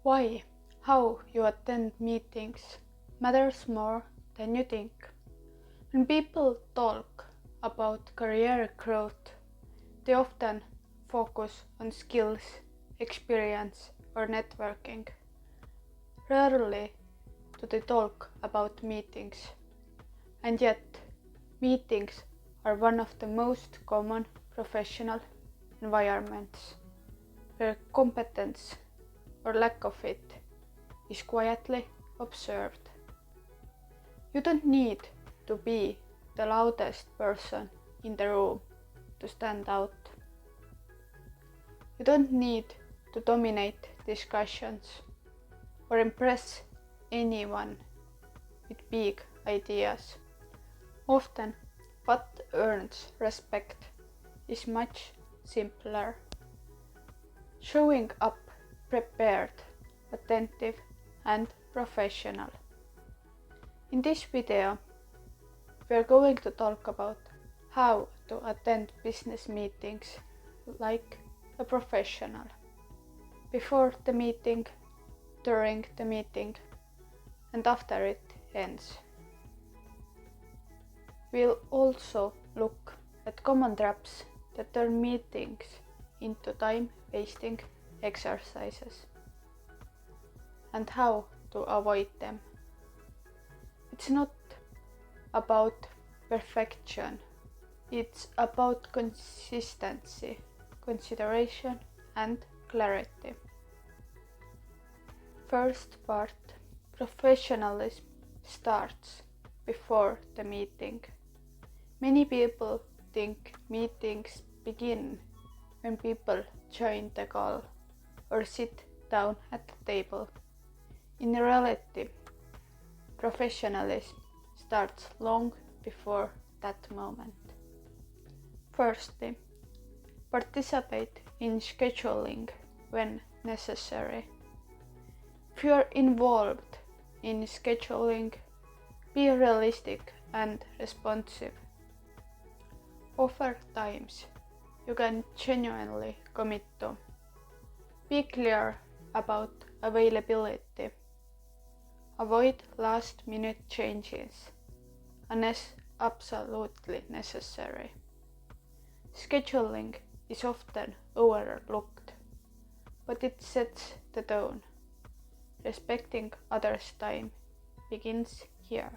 Why, how you attend meetings matters more than you think. When people talk about career growth, they often focus on skills, experience, or networking. Rarely do they talk about meetings, and yet meetings are one of the most common professional environments where competence or lack of it is quietly observed. You don't need to be the loudest person in the room to stand out. You don't need to dominate discussions or impress anyone with big ideas. Often, what earns respect is much simpler. Showing up prepared, attentive, and professional. In this video, we are going to talk about how to attend business meetings like a professional. Before the meeting, during the meeting, and after it ends. We'll also look at common traps that turn meetings into time-wasting exercises and how to avoid them. It's not about perfection, it's about consistency, consideration, and clarity. First part, professionalism starts before the meeting. Many people think meetings begin when people join the call or sit down at the table. In reality, professionalism starts long before that moment. Firstly, participate in scheduling when necessary. If you are involved in scheduling, be realistic and responsive. Offer times you can genuinely commit to. Be clear about availability. Avoid last-minute changes unless absolutely necessary. Scheduling is often overlooked, but it sets the tone. Respecting others' time begins here.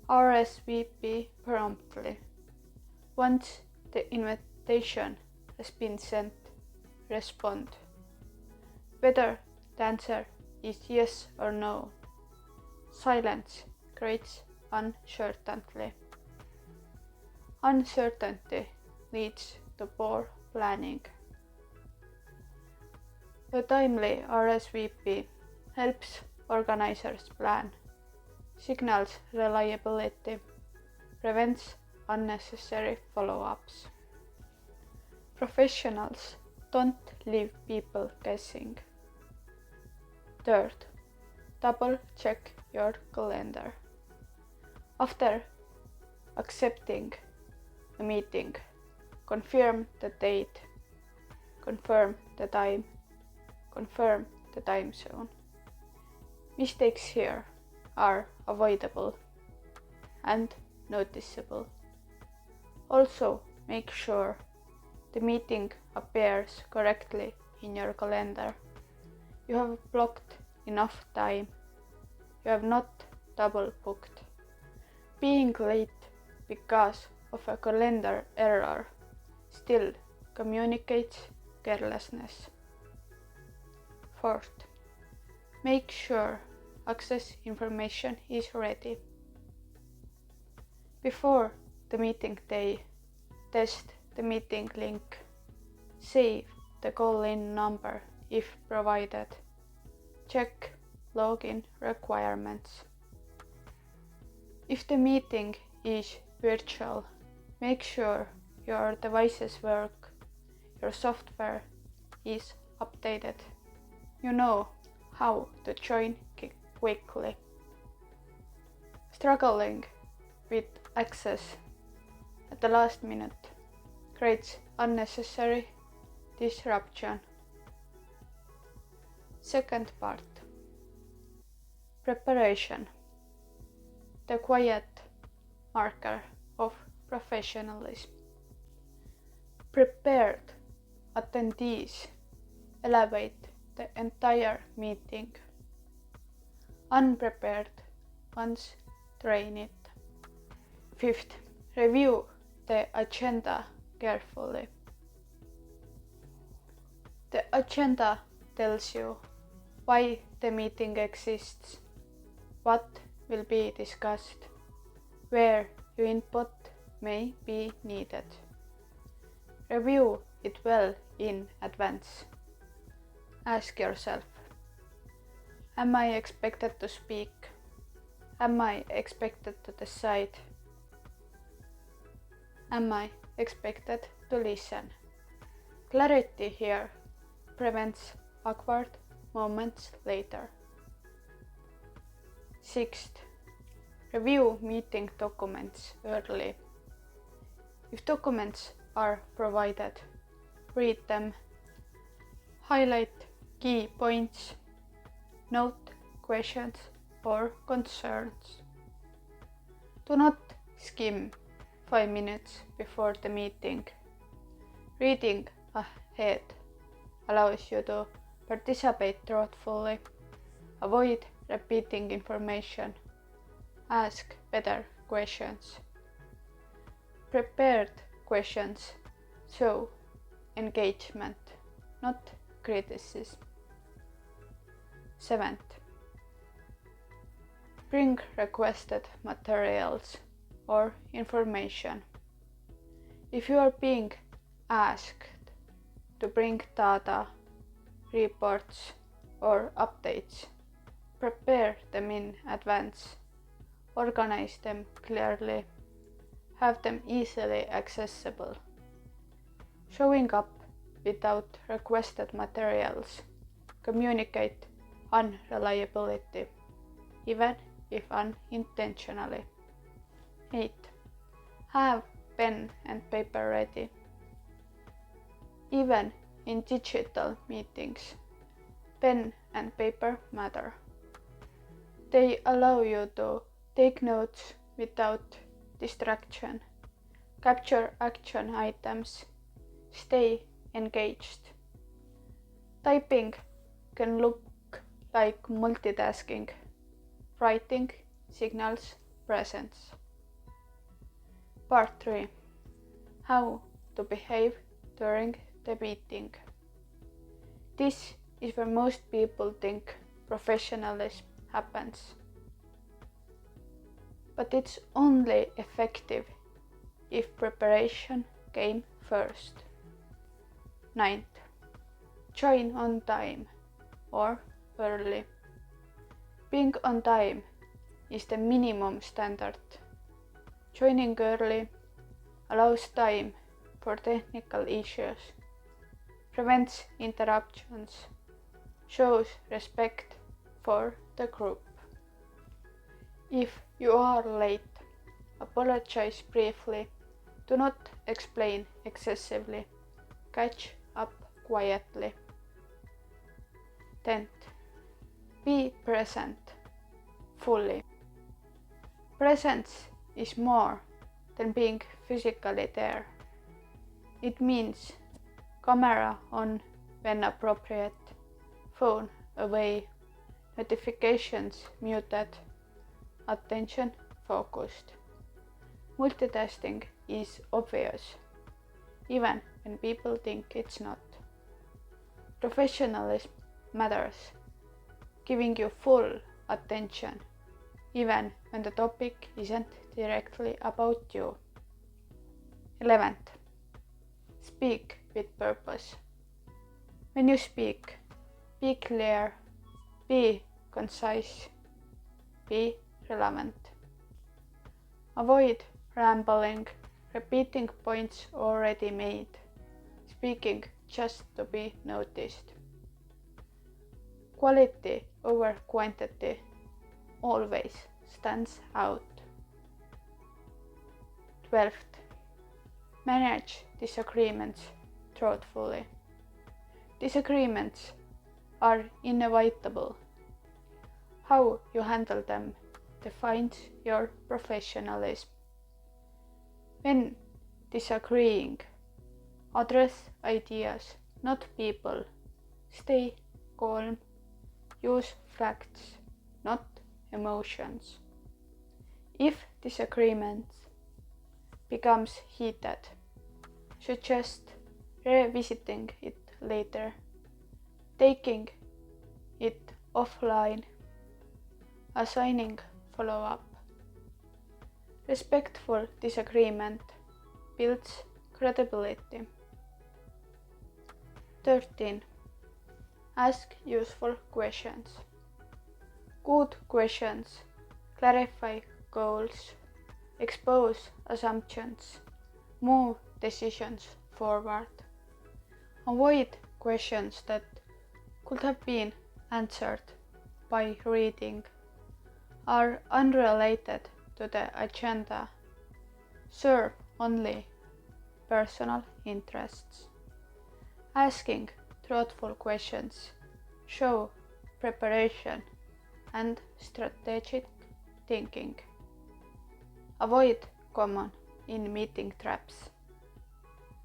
RSVP promptly. Once the invitation has been sent, respond. Whether the answer is yes or no. Silence creates uncertainty. Uncertainty leads to poor planning. A timely RSVP helps organizers plan, signals reliability, prevents unnecessary follow-ups. Professionals don't leave people guessing. Third, double check your calendar. After accepting a meeting, confirm the date, confirm the time, confirm the time zone. Mistakes here are avoidable and noticeable. Also, make sure the meeting appears correctly in your calendar. You have blocked enough time. You have not double booked. Being late because of a calendar error still communicates carelessness. Fourth, make sure access information is ready. Before the meeting day, test the meeting link. Save the call-in number if provided. Check login requirements. If the meeting is virtual, make sure your devices work, your software is updated. You know how to join quickly. Struggling with access at the last minute creates unnecessary disruption. Second part. Preparation. The quiet marker of professionalism. Prepared attendees elevate the entire meeting. Unprepared ones drain it. Fifth, review the agenda carefully. The agenda tells you why the meeting exists, what will be discussed, where your input may be needed. Review it well in advance. Ask yourself, am I expected to speak? Am I expected to decide? Am I expected to listen? Clarity here prevents awkward moments later. Sixth, review meeting documents early. If documents are provided, read them, highlight key points, note questions or concerns. Do not skim 5 minutes before the meeting. Reading ahead allows you to participate thoughtfully, avoid repeating information, ask better questions. Prepared questions show engagement, not criticism. Seventh, bring requested materials or information. If you are being asked to bring data, reports, or updates, prepare them in advance, organize them clearly, have them easily accessible. Showing up without requested materials communicate unreliability, even if unintentionally. 8. Have pen and paper ready. Even in digital meetings, pen and paper matter. They allow you to take notes without distraction, capture action items, stay engaged. Typing can look like multitasking. Writing signals presence. Part 3. How to behave during the meeting. This is where most people think professionalism happens. But it's only effective if preparation came first. 9th. Join on time or early. Being on time is the minimum standard. Joining early allows time for technical issues, prevents interruptions, shows respect for the group. If you are late, apologize briefly. Do not explain excessively. Catch up quietly. 10th. Be present fully. Presence is more than being physically there. It means camera on when appropriate, phone away, notifications muted, attention focused. Multitasking is obvious, even when people think it's not. Professionalism matters, giving you full attention, even when the topic isn't directly about you. 11th. Speak with purpose. When you speak, be clear, be concise, be relevant. Avoid rambling, repeating points already made, speaking just to be noticed. Quality over quantity always stands out. 12th. Manage disagreements thoughtfully. Disagreements are inevitable. How you handle them defines your professionalism. When disagreeing, address ideas, not people. Stay calm. Use facts, not emotions. If disagreement becomes heated, suggest revisiting it later, taking it offline, assigning follow-up. Respectful disagreement builds credibility. 13. Ask useful questions. Good questions clarify goals, expose assumptions, move decisions forward. Avoid questions that could have been answered by reading, are unrelated to the agenda, serve only personal interests. Asking thoughtful questions show preparation and strategic thinking. Avoid common in-meeting traps.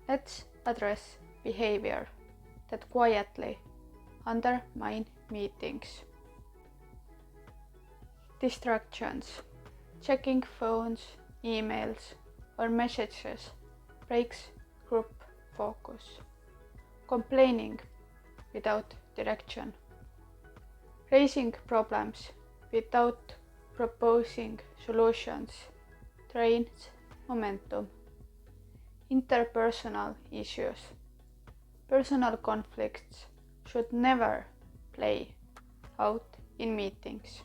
Let's address behavior that quietly undermine meetings. Distractions. Checking phones, emails, or messages breaks group focus. Complaining without direction. Raising problems without proposing solutions drains momentum. Interpersonal issues. Personal conflicts should never play out in meetings.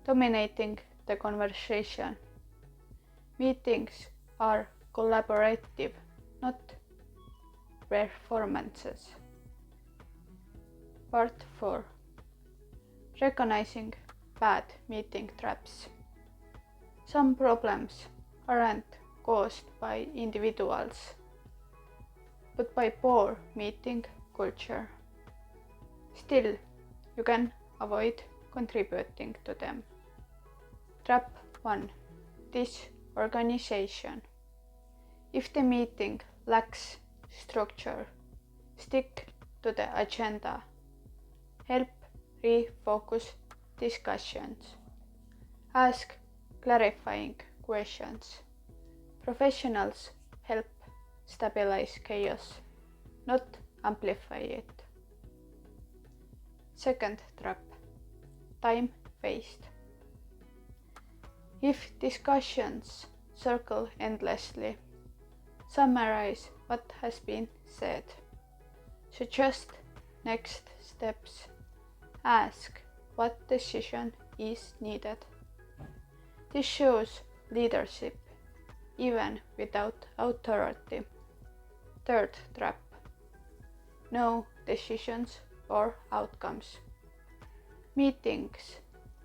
Dominating the conversation. Meetings are collaborative, not performances. Part 4. Recognizing bad meeting traps. Some problems aren't caused by individuals, but by poor meeting culture. Still, you can avoid contributing to them. Trap 1. Disorganization. If the meeting lacks structure, stick to the agenda. Help refocus discussions. Ask clarifying questions. Professionals help stabilize chaos, not amplify it. Second trap. Time waste. If discussions circle endlessly, summarize what has been said. Suggest next steps. Ask what decision is needed. This shows leadership, even without authority. Third trap. No decisions or outcomes. Meetings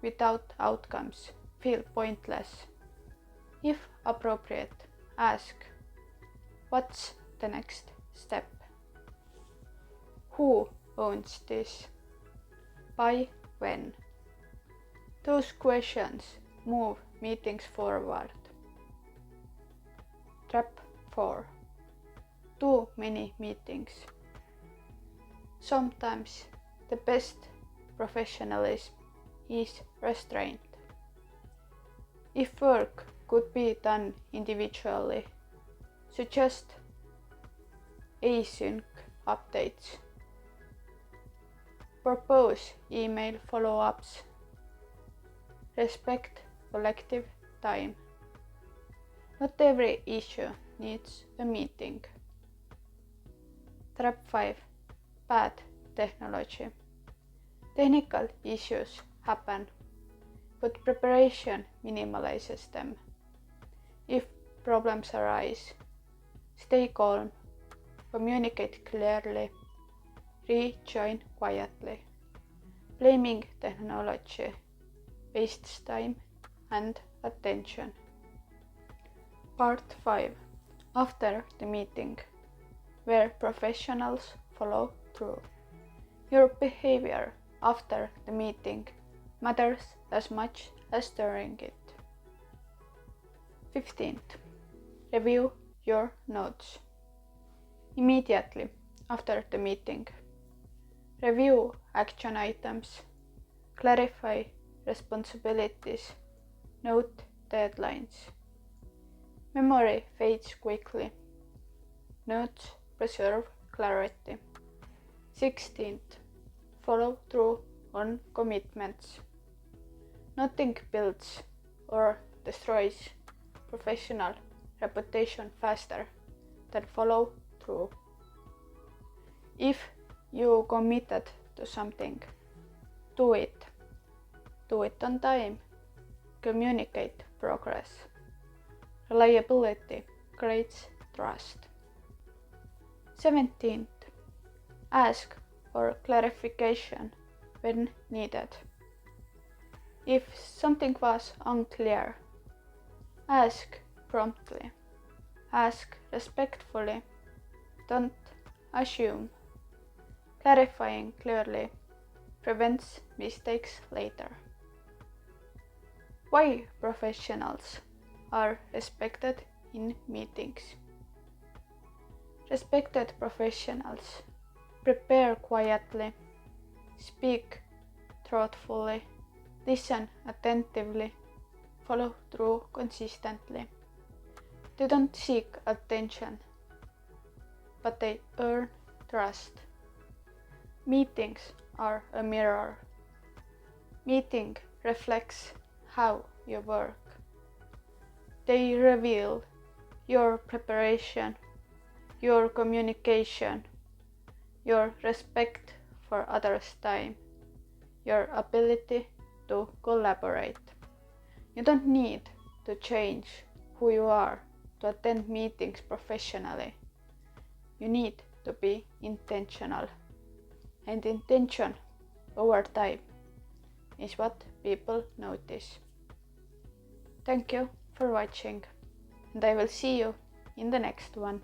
without outcomes feel pointless. If appropriate, ask, what's the next step? Who owns this? By when? Those questions move meetings forward. Trap 4. Too many meetings. Sometimes the best professionalism is restraint. If work could be done individually, suggest async updates. Propose email follow-ups. Respect collective time. Not every issue needs a meeting. Trap 5. Bad technology. Technical issues happen, but preparation minimizes them. If problems arise, stay calm, communicate clearly, rejoin quietly. Blaming technology wastes time and attention. Part 5. After the meeting, where professionals follow through. Your behavior after the meeting matters as much as during it. 15th. Review your notes. Immediately after the meeting, review action items, clarify responsibilities, note deadlines. Memory fades quickly. Notes preserve clarity. 16th. Follow through on commitments. Nothing builds or destroys professional reputation faster than follow through. If you committed to something, do it. Do it on time. Communicate progress. Reliability creates trust. 17th. Ask for clarification when needed. If something was unclear, ask promptly. Ask respectfully. Don't assume. Clarifying clearly prevents mistakes later. Why professionals are respected in meetings. Respected professionals prepare quietly, speak thoughtfully, listen attentively, follow through consistently. They don't seek attention, but they earn trust. Meetings are a mirror. Meeting reflects how you work. They reveal your preparation, your communication, your respect for others' time, your ability to collaborate. You don't need to change who you are to attend meetings professionally. You need to be intentional. And intention over time is what people notice. Thank you for watching, and I will see you in the next one.